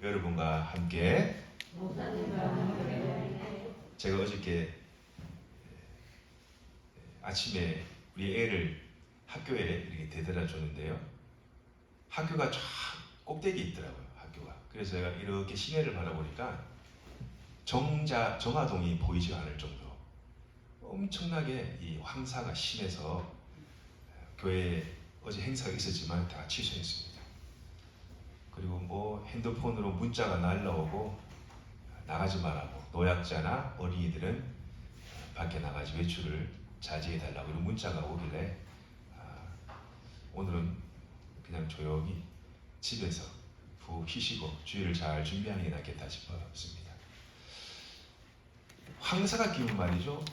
여러분과 함께 제가 어저께 아침에 우리 애를 학교에 이렇게 데려다 줬는데요. 학교가 쫙 꼭대기에 있더라고요. 학교가. 그래서 제가 이렇게 시내를 바라보니까 정화동이 보이지 않을 정도로 엄청나게 이 황사가 심해서 교회에 어제 행사가 있었지만 다 취소했습니다. 그리고 뭐 핸드폰으로 문자가 날라오고 나가지 말라고, 노약자나 어린이들은 밖에 나가지 외출을 자제해달라고 이런 문자가 오길래 오늘은 그냥 조용히 집에서 푹 쉬시고 주일을 잘 준비하는 게 낫겠다 싶었습니다. 황사가 끼면 말이죠,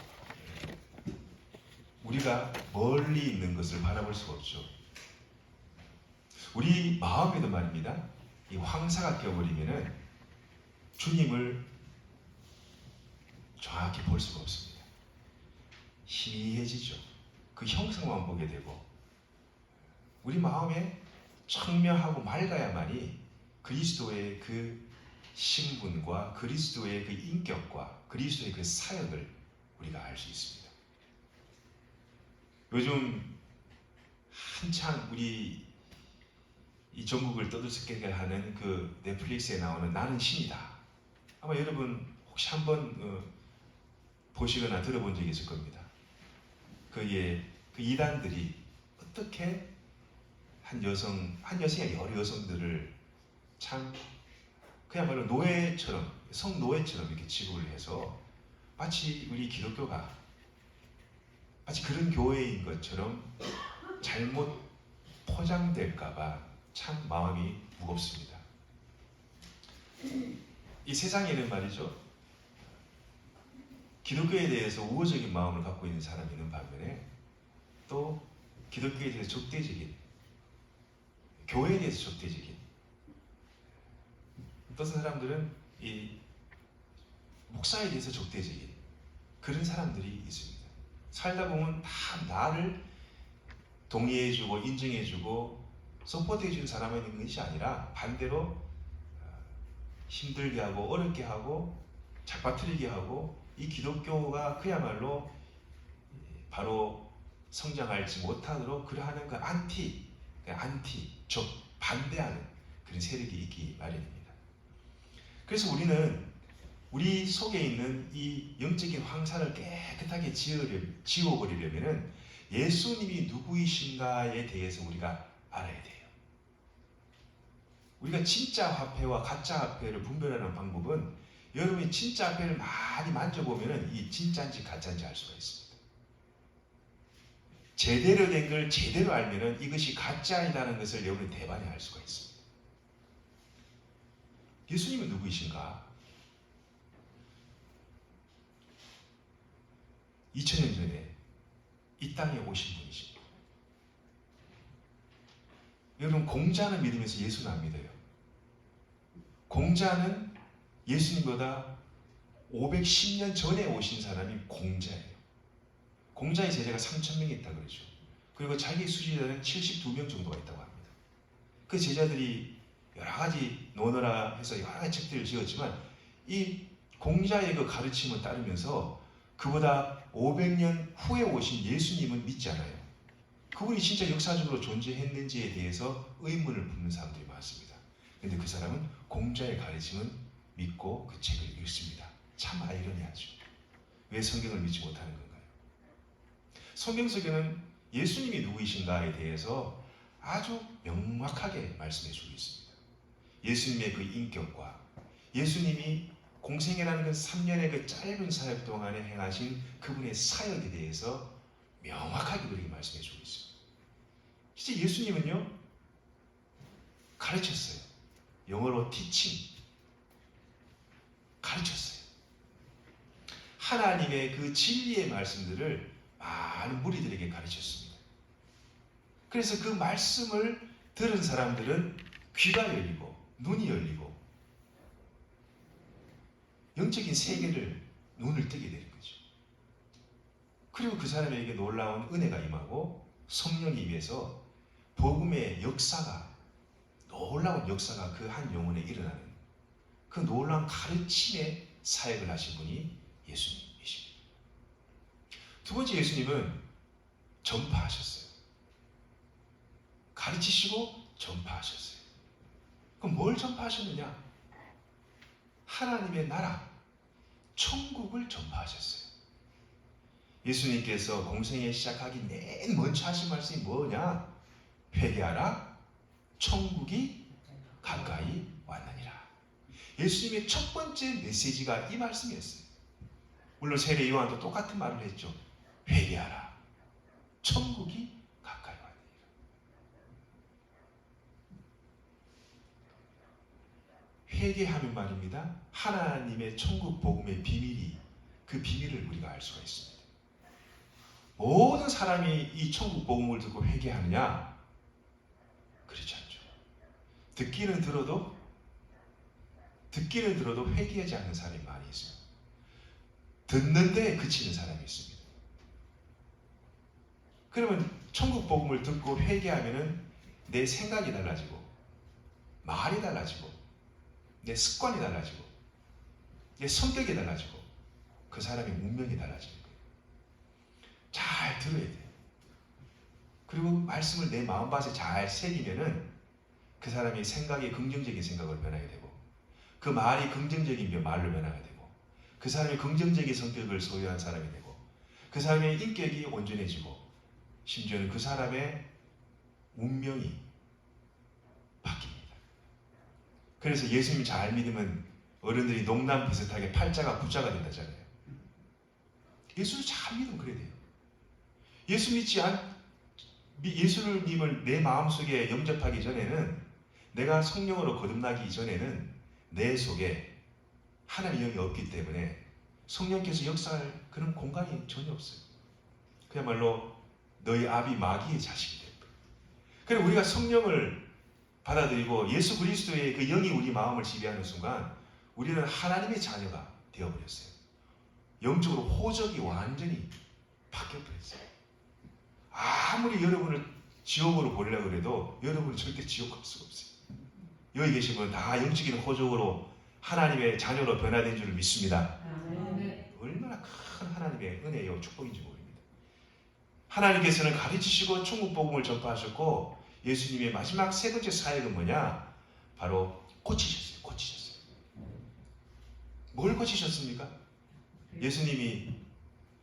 우리가 멀리 있는 것을 바라볼 수가 없죠. 우리 마음에도 말입니다, 이 황사가 껴버리면은 주님을 정확히 볼 수가 없습니다. 희미해지죠. 그 형상만 보게 되고, 우리 마음에 청명하고 맑아야만이 그리스도의 그 신분과 그리스도의 그 인격과 그리스도의 그 사역을 우리가 알 수 있습니다. 요즘 한창 우리 이 전국을 떠들썩게 하는 그 넷플릭스에 나오는 나는 신이다. 아마 여러분 혹시 한번 보시거나 들어본 적이 있을 겁니다. 그 이단들이 어떻게 한 여성이 여러 여성들을 참 그야말로 노예처럼, 성노예처럼 이렇게 취급을 해서 마치 우리 기독교가 마치 그런 교회인 것처럼 잘못 포장될까봐 참 마음이 무겁습니다. 이 세상에는 말이죠, 기독교에 대해서 우호적인 마음을 갖고 있는 사람이 있는 반면에 또 기독교에 대해서 적대적인, 교회에 대해서 적대적인, 어떤 사람들은 이 목사에 대해서 적대적인 그런 사람들이 있습니다. 살다 보면 다 나를 동의해주고 인정해주고 서포트해주는 사람이 있는 것이 아니라 반대로 힘들게 하고 어렵게 하고 잡아뜨리게 하고, 이 기독교가 그야말로 바로 성장하지 못하도록 그러하는 그 반대하는 그런 세력이 있기 마련입니다. 그래서 우리는 우리 속에 있는 이 영적인 황사를 깨끗하게 지워버리려면 예수님이 누구이신가에 대해서 우리가 알아야 돼요. 우리가 진짜 화폐와 가짜 화폐를 분별하는 방법은, 여러분이 진짜 화폐를 많이 만져보면 이 진짜인지 가짜인지 알 수가 있습니다. 제대로 된 걸 제대로 알면 이것이 가짜이라는 것을 여러분이 대반에 알 수가 있습니다. 예수님은 누구이신가? 2000년 전에 이 땅에 오신 분이십니다. 여러분, 공자는 믿으면서 예수는 안 믿어요. 공자는 예수님보다 510년 전에 오신 사람이 공자예요. 공자의 제자가 3000명이 있다고 그러죠. 그리고 자기 수지자는 72명 정도가 있다고 합니다. 그 제자들이 여러 가지 논어라 해서 여러 가지 책들을 지었지만, 이 공자의 그 가르침을 따르면서 그보다 500년 후에 오신 예수님은 믿지 않아요. 그분이 진짜 역사적으로 존재했는지에 대해서 의문을 품는 사람들이 많습니다. 그런데 그 사람은 공자의 가르침은 믿고 그 책을 읽습니다. 참 아이러니하죠. 왜 성경을 믿지 못하는 건가요? 성경 속에는 예수님이 누구이신가에 대해서 아주 명확하게 말씀해 주고 있습니다. 예수님의 그 인격과 예수님이 공생애라는 그 3년의 그 짧은 사역 동안에 행하신 그분의 사역에 대해서 명확하게 우리에게 말씀해 주고 있습니다. 진짜 예수님은요, 가르쳤어요. 영어로 teaching. 가르쳤어요. 하나님의 그 진리의 말씀들을 많은 무리들에게 가르쳤습니다. 그래서 그 말씀을 들은 사람들은 귀가 열리고 눈이 열리고 영적인 세계를 눈을 뜨게 되는 거죠. 그리고 그 사람에게 놀라운 은혜가 임하고 성령이 임해서 복음의 역사가, 놀라운 역사가 그 한 영혼에 일어나는 그 놀라운 가르침의 사역을 하신 분이 예수님이십니다. 두 번째, 예수님은 전파하셨어요. 가르치시고 전파하셨어요. 그럼 뭘 전파하셨느냐? 하나님의 나라, 천국을 전파하셨어요. 예수님께서 공생애 시작하기 맨 먼저 하신 말씀이 뭐냐? 회개하라, 천국이 가까이 왔느니라. 예수님의 첫 번째 메시지가 이 말씀이었어요. 물론 세례 요한도 똑같은 말을 했죠. 회개하라, 천국이 가까이 왔느니라. 회개하면 말입니다, 하나님의 천국 복음의 비밀이, 그 비밀을 우리가 알 수가 있습니다. 모든 사람이 이 천국 복음을 듣고 회개하느냐? 그렇지 않죠. 듣기는 들어도 회개하지 않는 사람이 많이 있습니다. 듣는데 그치는 사람이 있습니다. 그러면 천국 복음을 듣고 회개하면은 내 생각이 달라지고, 말이 달라지고, 내 습관이 달라지고, 내 성격이 달라지고, 그 사람의 운명이 달라지는 거예요. 잘 들어야 돼요. 그리고 말씀을 내 마음밭에 잘 새기면은 그 사람의 생각이 긍정적인 생각으로 변하게 되고, 그 말이 긍정적인 말로 변하게 되고, 그 사람의 긍정적인 성격을 소유한 사람이 되고, 그 사람의 인격이 온전해지고, 심지어는 그 사람의 운명이 바뀝니다. 그래서 예수님 잘 믿으면 어른들이 농담 비슷하게 팔자가 부자가 된다잖아요. 예수를 잘 믿으면 그래야 돼요. 예수님을 내 마음속에 영접하기 전에는, 내가 성령으로 거듭나기 전에는 내 속에 하나님의 영이 없기 때문에 성령께서 역사할 그런 공간이 전혀 없어요. 그야말로 너희 아비 마귀의 자식이 될 거예요. 그래서 우리가 성령을 받아들이고 예수 그리스도의 그 영이 우리 마음을 지배하는 순간 우리는 하나님의 자녀가 되어버렸어요. 영적으로 호적이 완전히 바뀌어버렸어요. 아무리 여러분을 지옥으로 보내려고 해도 여러분은 절대 지옥 갈 수가 없어요. 여기 계신 분은 다 영적인 호적으로 하나님의 자녀로 변화된 줄 믿습니다. 얼마나 큰 하나님의 은혜요 축복인지 모릅니다. 하나님께서는 가르치시고 천국 복음을 전파하셨고, 예수님의 마지막 세 번째 사역은 뭐냐? 바로 고치셨어요. 뭘 고치셨습니까? 예수님이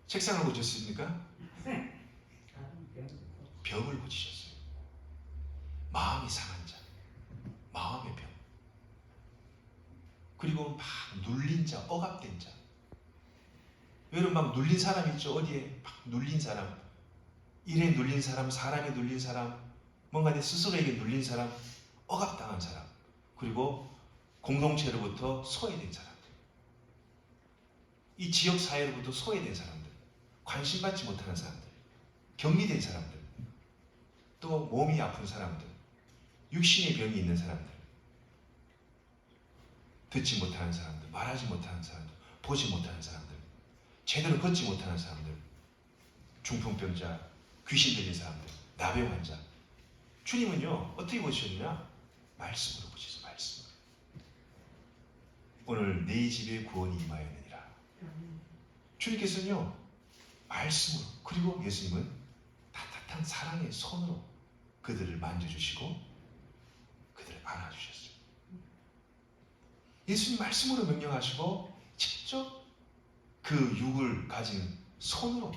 책상을 고쳤습니까? 병을 고치셨어요. 마음이 상한 자, 마음의 병. 그리고 막 눌린 자, 억압된 자. 여러분 막 눌린 사람 있죠? 어디에 막 눌린 사람, 일에 눌린 사람, 사람에 눌린 사람, 뭔가 내 스스로에게 눌린 사람, 억압당한 사람, 그리고 공동체로부터 소외된 사람들, 이 지역 사회로부터 소외된 사람들, 관심받지 못하는 사람들, 격리된 사람들, 또 몸이 아픈 사람들, 육신의 병이 있는 사람들, 듣지 못하는 사람들, 말하지 못하는 사람들, 보지 못하는 사람들, 제대로 걷지 못하는 사람들, 중풍병자, 귀신 들린 사람들, 나병 환자. 주님은요 어떻게 보셨느냐? 말씀으로 보셨어요. 말씀으로. 오늘 네 집에 구원이 임하였느니라. 주님께서는요 말씀으로, 그리고 예수님은 따뜻한 사랑의 손으로 그들을 만져주시고 그들을 안아주셨어요. 예수님 말씀으로 명령하시고 직접 그 육을 가진 손으로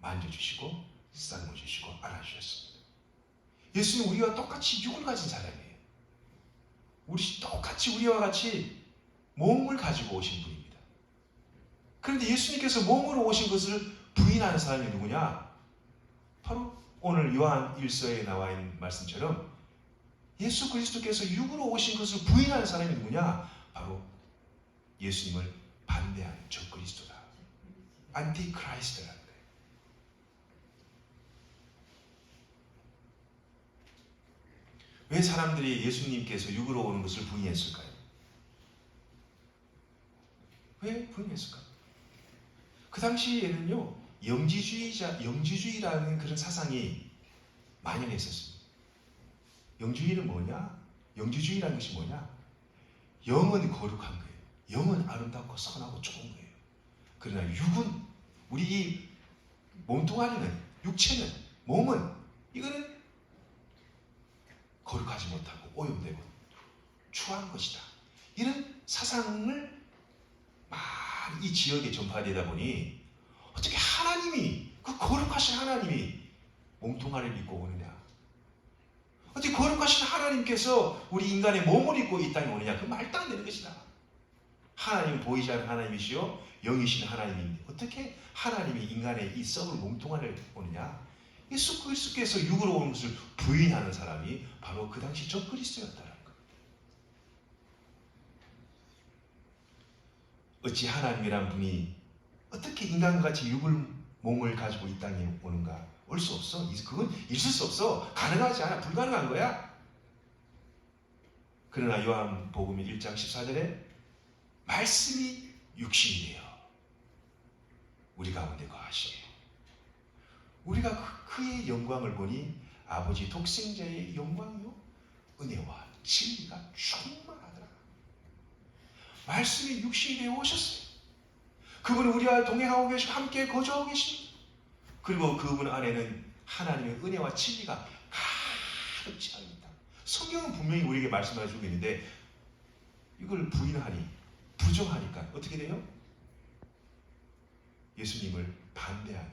만져주시고 싸매주시고 안아주셨습니다. 예수님 우리와 똑같이 육을 가진 사람이에요. 똑같이 우리와 같이 몸을 가지고 오신 분입니다. 그런데 예수님께서 몸으로 오신 것을 부인하는 사람이 누구냐? 바로 오늘 요한 1서에 나와 있는 말씀처럼 예수 그리스도께서 육으로 오신 것을 부인하는 사람이 누구냐? 바로 예수님을 반대하는 적그리스도다. 안티크라이스트라는 거예요. 왜 사람들이 예수님께서 육으로 오는 것을 부인했을까요? 왜 부인했을까요? 그 당시에는요, 영지주의라는 그런 사상이 만연했었습니다. 영지주의는 뭐냐? 영지주의라는 것이 뭐냐? 영은 거룩한 거예요. 영은 아름답고 선하고 좋은 거예요. 그러나 육은, 우리 이 몸뚱아리는, 육체는, 몸은, 이거는 거룩하지 못하고 오염되고 추한 것이다. 이런 사상을 많이 이 지역에 전파되다 보니 어떻게 하나님이, 그 거룩하신 하나님이 몸뚱아리를 입고 오느냐? 어떻게 거룩하신 하나님께서 우리 인간의 몸을 입고 이 땅에 오느냐? 그 말도 안 되는 것이다. 하나님은 보이지 않는 하나님이시요 영이신 하나님인데 어떻게 하나님이 인간의 이 썩을 몸뚱아리를 오느냐? 예수 그리스도께서 육으로 오는 것을 부인하는 사람이 바로 그 당시 적그리스도였다는 것. 어찌 하나님이란 분이 어떻게 인간과 같이 몸을 가지고 이 땅에 오는가? 올 수 없어. 그건 있을 수 없어. 가능하지 않아. 불가능한 거야. 그러나 요한복음 1장 14절에 말씀이 육신이 되어 우리 가운데 거하시네요. 우리가 그의 영광을 보니 아버지 독생자의 영광이요 은혜와 진리가 충만하더라. 말씀이 육신이 되어 오셨어요. 그분은 우리와 동행하고 계시고 함께 거주하고 계십니다. 그리고 그분 안에는 하나님의 은혜와 진리가 가득 차 있다. 성경은 분명히 우리에게 말씀해주고 있는데 이걸 부인하니, 부정하니까 어떻게 돼요? 예수님을 반대하는,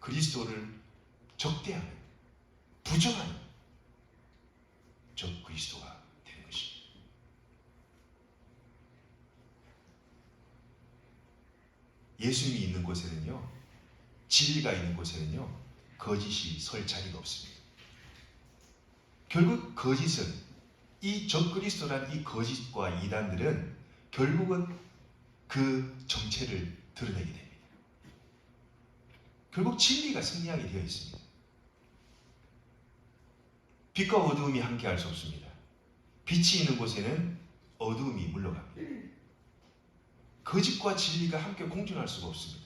그리스도를 적대하는, 부정하는 적 그리스도가 되는 것입니다. 예수님이 있는 곳에는요, 진리가 있는 곳에는요, 거짓이 설 자리가 없습니다. 결국 거짓은, 이 적그리스도란 이 거짓과 이단들은 결국은 그 정체를 드러내게 됩니다. 결국 진리가 승리하게 되어 있습니다. 빛과 어두움이 함께 할 수 없습니다. 빛이 있는 곳에는 어두움이 물러갑니다. 거짓과 진리가 함께 공존할 수가 없습니다.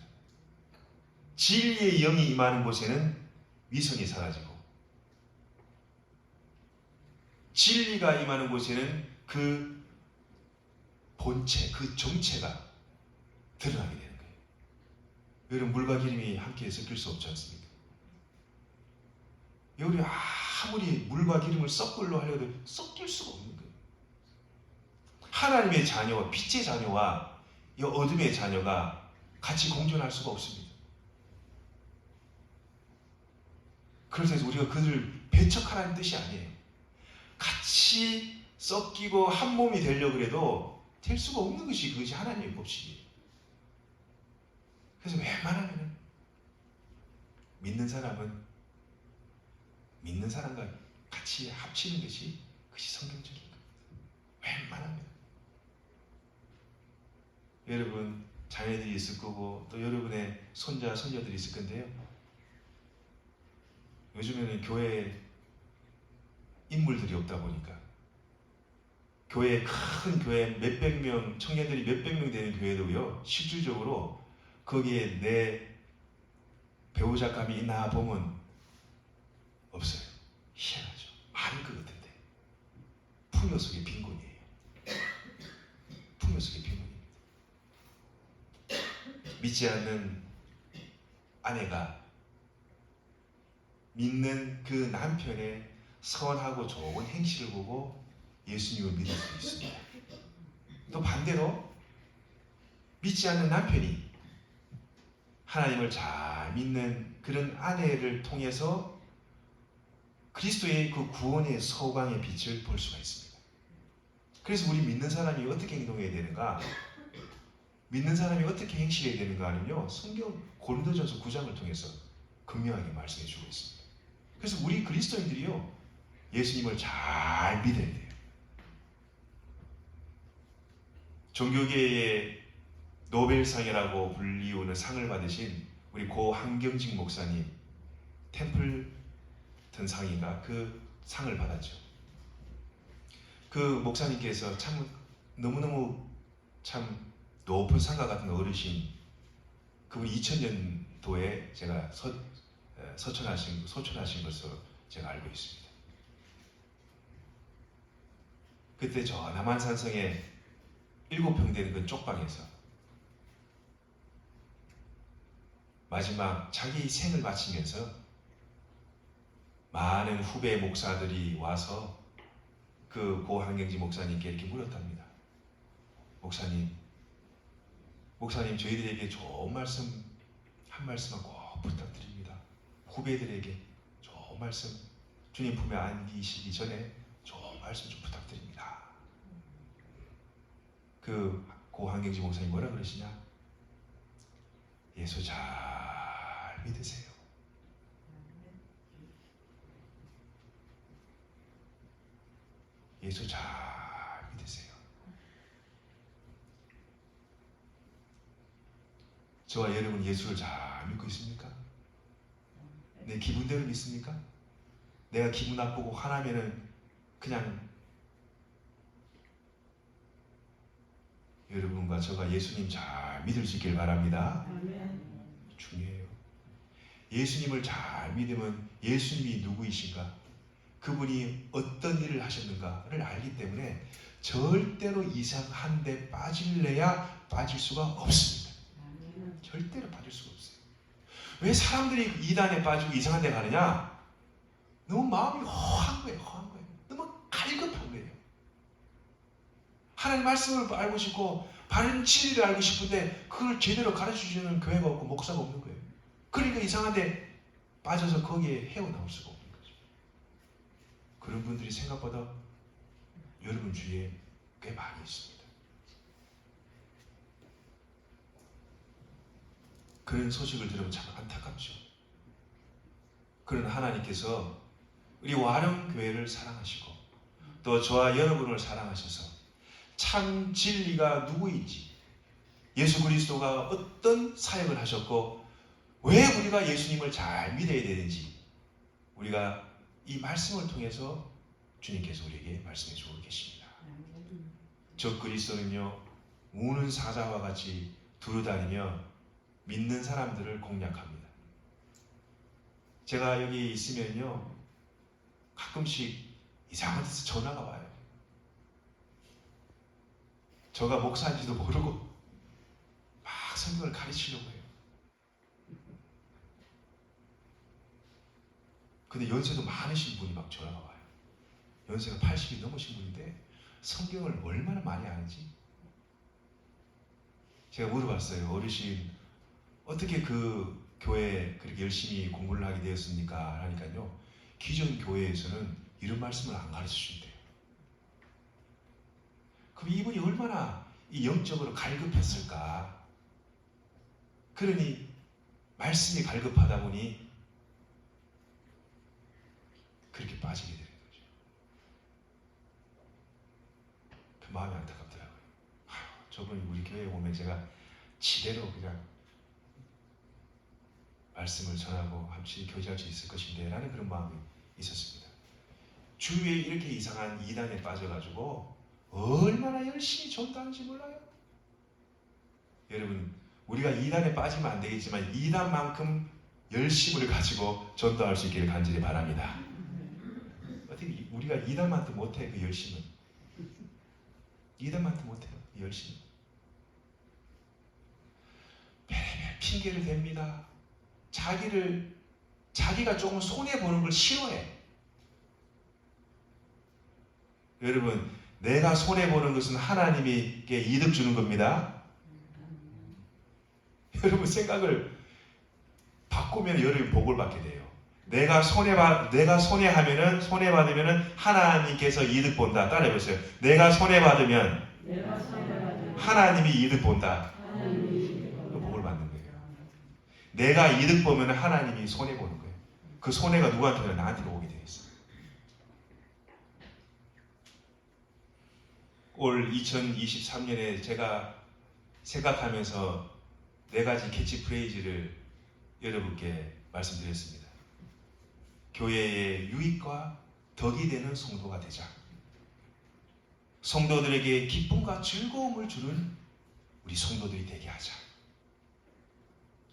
진리의 영이 임하는 곳에는 위선이 사라지고, 진리가 임하는 곳에는 그 본체, 그 정체가 드러나게 되는 거예요. 여러분, 물과 기름이 함께 섞일 수 없지 않습니까? 여러분이 아무리 물과 기름을 섞으려 하려도 섞일 수가 없는 거예요. 하나님의 자녀와 빛의 자녀와 이 어둠의 자녀가 같이 공존할 수가 없습니다. 그래서 우리가 그들을 배척하라는 뜻이 아니에요. 같이 섞이고 한 몸이 되려고 해도 될 수가 없는 것이 그것이 하나님의 법칙이에요. 그래서 웬만하면 믿는 사람은 믿는 사람과 같이 합치는 것이 그것이 성경적인 겁니다. 웬만하면. 여러분 자녀들이 있을 거고 또 여러분의 손자, 손녀들이 있을 건데요. 요즘에는 교회에 인물들이 없다 보니까 교회, 큰 교회 몇백 명, 청년들이 몇백 명 되는 교회도요, 실질적으로 거기에 내 배우자감이 있나 보면 없어요. 희한하죠. 많을 것 같은데 풍요 속의 빈곤이에요. 풍요 속의 빈곤입니다. 믿지 않는 아내가 믿는 그 남편의 선하고 좋은 행실을 보고 예수님을 믿을 수 있습니다. 또 반대로 믿지 않는 남편이 하나님을 잘 믿는 그런 아내를 통해서 그리스도의 그 구원의 서광의 빛을 볼 수가 있습니다. 그래서 우리 믿는 사람이 어떻게 행동해야 되는가? 믿는 사람이 어떻게 행실해야 되는가 하면요, 성경 고린도전서 9장을 통해서 극명하게 말씀해 주고 있습니다. 그래서 우리 그리스도인들이요, 예수님을 잘 믿어야 돼요. 종교계의 노벨상이라고 불리우는 상을 받으신 우리 고 한경직 목사님, 템플턴 상인가 그 상을 받았죠. 그 목사님께서 참 너무너무 참 높은 상과 같은 어르신, 그분이 2000년도에 제가 소천하신 것으로 제가 알고 있습니다. 그때 저 남한산성에 7평 되는 그 쪽방에서 마지막 자기 생을 마치면서 많은 후배 목사들이 와서 그 고한경지 목사님께 이렇게 물었답니다. 목사님 저희들에게 좋은 말씀 한 말씀만 꼭 부탁드립니다. 후배들에게 좋은 말씀, 주님 품에 안기시기 전에 좋은 말씀 좀 부탁드립니다. 그 고한경지 목사님 뭐라 그러시냐? 예수 잘 믿으세요. 예수 잘 믿으세요. 저와 여러분 예수를 잘 믿고 있습니까? 내 기분대로 믿습니까? 내가 기분 나쁘고 화나면은 그냥 여러분과 저가 예수님 잘 믿을 수 있길 바랍니다. 중요해요. 예수님을 잘 믿으면 예수님이 누구이신가, 그분이 어떤 일을 하셨는가를 알기 때문에 절대로 이상한 데 빠질래야 빠질 수가 없습니다. 절대로 빠질 수가 없어요. 왜 사람들이 이단에 빠지고 이상한 데 가느냐? 너무 마음이 허한 거예요. 너무 갈급한 거예요. 하나님 말씀을 알고 싶고 바른 진리를 알고 싶은데 그걸 제대로 가르쳐주는 교회가 없고 목사가 없는 거예요. 그러니까 이상한 데 빠져서 거기에 헤어나올 수가 없는 거죠. 그런 분들이 생각보다 여러분 주위에 꽤 많이 있습니다. 그런 소식을 들으면 참 안타깝죠. 그런 하나님께서 우리 와룡교회를 사랑하시고 또 저와 여러분을 사랑하셔서 참 진리가 누구인지, 예수 그리스도가 어떤 사역을 하셨고 왜 우리가 예수님을 잘 믿어야 되는지 우리가 이 말씀을 통해서 주님께서 우리에게 말씀해 주고 계십니다. 저 그리스도는요, 우는 사자와 같이 두루다니며 믿는 사람들을 공략합니다. 제가 여기 있으면요, 가끔씩 이상한 데서 전화가 와요. 저가 목사인지도 모르고 막 성경을 가르치려고 해요. 근데 연세도 많으신 분이 막 전화가 와요. 연세가 80이 넘으신 분인데 성경을 얼마나 많이 아는지. 제가 물어봤어요. 어르신, 어떻게 그 교회에 그렇게 열심히 공부를 하게 되었습니까? 하니까요, 기존 교회에서는 이런 말씀을 안 가르쳐 준대요. 그럼 이분이 얼마나 이 영적으로 갈급했을까? 그러니 말씀이 갈급하다 보니 그렇게 빠지게 되는 거죠. 그 마음이 안타깝더라고요. 저분이 우리 교회에 오면 제가 지대로 그냥 말씀을 전하고 함께 교제할 수 있을 것인데 라는 그런 마음이 있었습니다. 주위에 이렇게 이상한 이단에 빠져가지고 얼마나 열심히 전도하는지 몰라요? 여러분, 우리가 이단에 빠지면 안 되겠지만 이단만큼 열심을 가지고 전도할 수 있기를 간절히 바랍니다. 어떻게 우리가 이단만도 못해, 그 열심은. 이단만도 못해요, 그 열심은. 매일 핑계를 댑니다. 자기가 조금 손해보는 걸 싫어해. 여러분, 내가 손해보는 것은 하나님께 이득 주는 겁니다. 여러분, 생각을 바꾸면 여러분 복을 받게 돼요. 내가 손해받으면은 하나님께서 이득 본다. 따라해보세요. 내가 손해받으면 하나님이 이득 본다. 복을 받는 거예요. 내가 이득 보면 하나님이 손해 보는 거예요. 그 손해가 누구한테 오냐? 나한테 오게 되어 있어요. 올 2023년에 제가 생각하면서 4가지 캐치프레이즈를 여러분께 말씀드렸습니다. 교회의 유익과 덕이 되는 성도가 되자. 성도들에게 기쁨과 즐거움을 주는 우리 성도들이 되게 하자.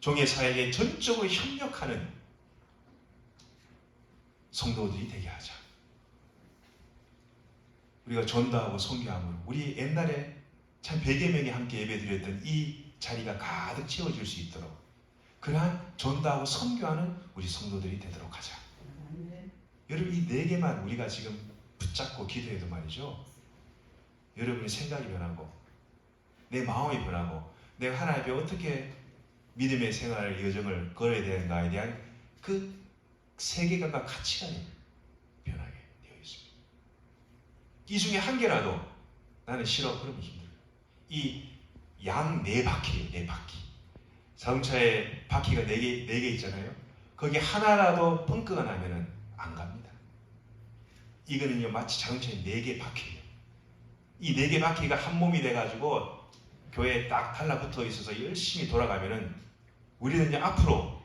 종의 사역에 전적으로 협력하는 성도들이 되게 하자. 우리가 전도하고 선교함으로 우리 옛날에 참 100여 명이 함께 예배드렸던 이 자리가 가득 채워질 수 있도록 그러한 전도하고 선교하는 우리 성도들이 되도록 하자. 여러분 이 4개만 우리가 지금 붙잡고 기도해도 말이죠. 여러분의 생각이 변하고 내 마음이 변하고 내가 하나님 앞에 어떻게 믿음의 생활 여정을 걸어야 되는가에 대한 그 세계관과 가치관이 변하게 되어 있습니다. 이 중에 한 개라도 나는 싫어 그러면 힘들어요. 이 양 4바퀴예요. 4바퀴. 자동차에 바퀴가 4개 있잖아요. 거기 하나라도 펑크가 나면은 안 갑니다. 이거는요 마치 자동차의 4개 바퀴예요. 이 4개 바퀴가 한 몸이 돼가지고 교회에 딱 달라붙어 있어서 열심히 돌아가면은 우리는 이제 앞으로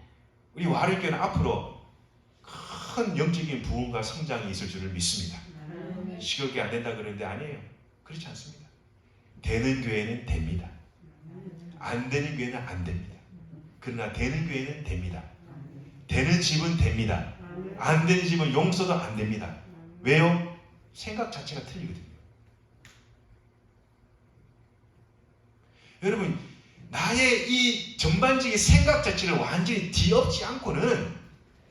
우리 와류교회는 앞으로 큰 영적인 부흥과 성장이 있을 줄을 믿습니다. 시골교회 안 된다 그러는데 아니에요. 그렇지 않습니다. 되는 교회는 됩니다. 안 되는 교회는 안 됩니다. 그러나 되는 교회는 됩니다. 되는 집은 됩니다. 안 되는 집은 용서도 안 됩니다. 왜요? 생각 자체가 틀리거든요. 여러분 나의 이 전반적인 생각 자체를 완전히 뒤엎지 않고는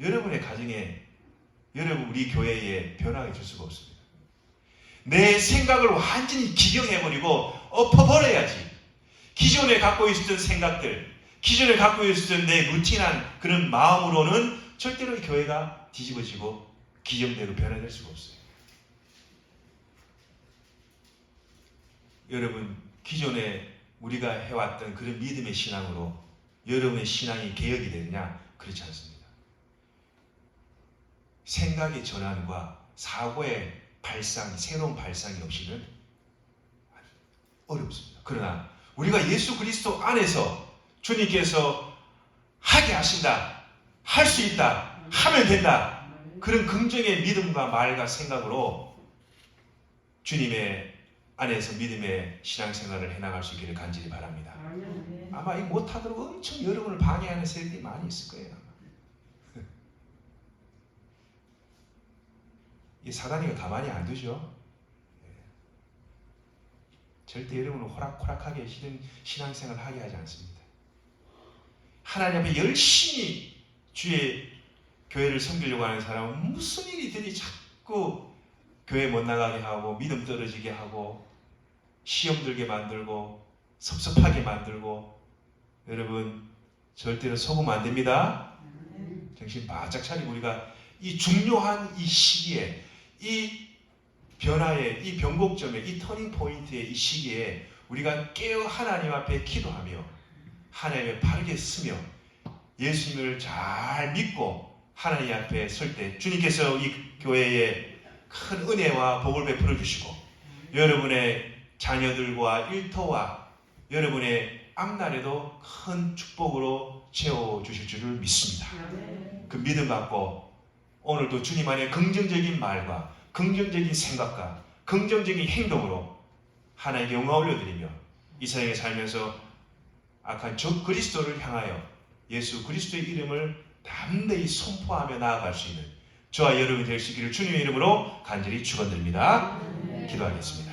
여러분의 가정에 여러분 우리 교회에 변화가 줄 수가 없습니다. 내 생각을 완전히 기경해버리고 엎어버려야지. 기존에 갖고 있었던 생각들, 기존에 갖고 있었던 내 루틴한 그런 마음으로는 절대로 이 교회가 뒤집어지고 기존대로 변화될 수가 없어요. 여러분 기존에 우리가 해왔던 그런 믿음의 신앙으로 여러분의 신앙이 개혁이 되느냐? 그렇지 않습니다. 생각의 전환과 사고의 발상, 새로운 발상이 없이는 어렵습니다. 그러나 우리가 예수 그리스도 안에서 주님께서 하게 하신다, 할 수 있다, 하면 된다, 그런 긍정의 믿음과 말과 생각으로 주님의 안에서 믿음의 신앙생활을 해나갈 수 있기를 간절히 바랍니다. 아마 이 못하도록 엄청 여러분을 방해하는 세력이 많이 있을 거예요. 아마. 이 사단이가 가만히 안 두죠. 절대 여러분을 호락호락하게 신앙생활을 하게 하지 않습니다. 하나님 앞에 열심히 주의 교회를 섬기려고 하는 사람은 무슨 일이든지 자꾸 교회 못 나가게 하고 믿음 떨어지게 하고 시험 들게 만들고 섭섭하게 만들고 여러분 절대로 속으면 안 됩니다. 정신 바짝 차리고 우리가 이 중요한 이 시기에 이 변화의 이 변곡점에 이 터닝 포인트의 이 시기에 우리가 깨어 하나님 앞에 기도하며 하나님의 바르게 쓰며 예수님을 잘 믿고 하나님 앞에 설 때 주님께서 이 교회에 큰 은혜와 복을 베풀어 주시고 여러분의 자녀들과 일터와 여러분의 앞날에도 큰 축복으로 채워주실 줄을 믿습니다. 그 믿음 갖고 오늘도 주님 안에 긍정적인 말과 긍정적인 생각과 긍정적인 행동으로 하나님께 영광 올려드리며 이 세상에 살면서 악한 적 그리스도를 향하여 예수 그리스도의 이름을 담대히 선포하며 나아갈 수 있는 저와 여러분이 될 수 있기를 주님의 이름으로 간절히 축원드립니다. 기도하겠습니다.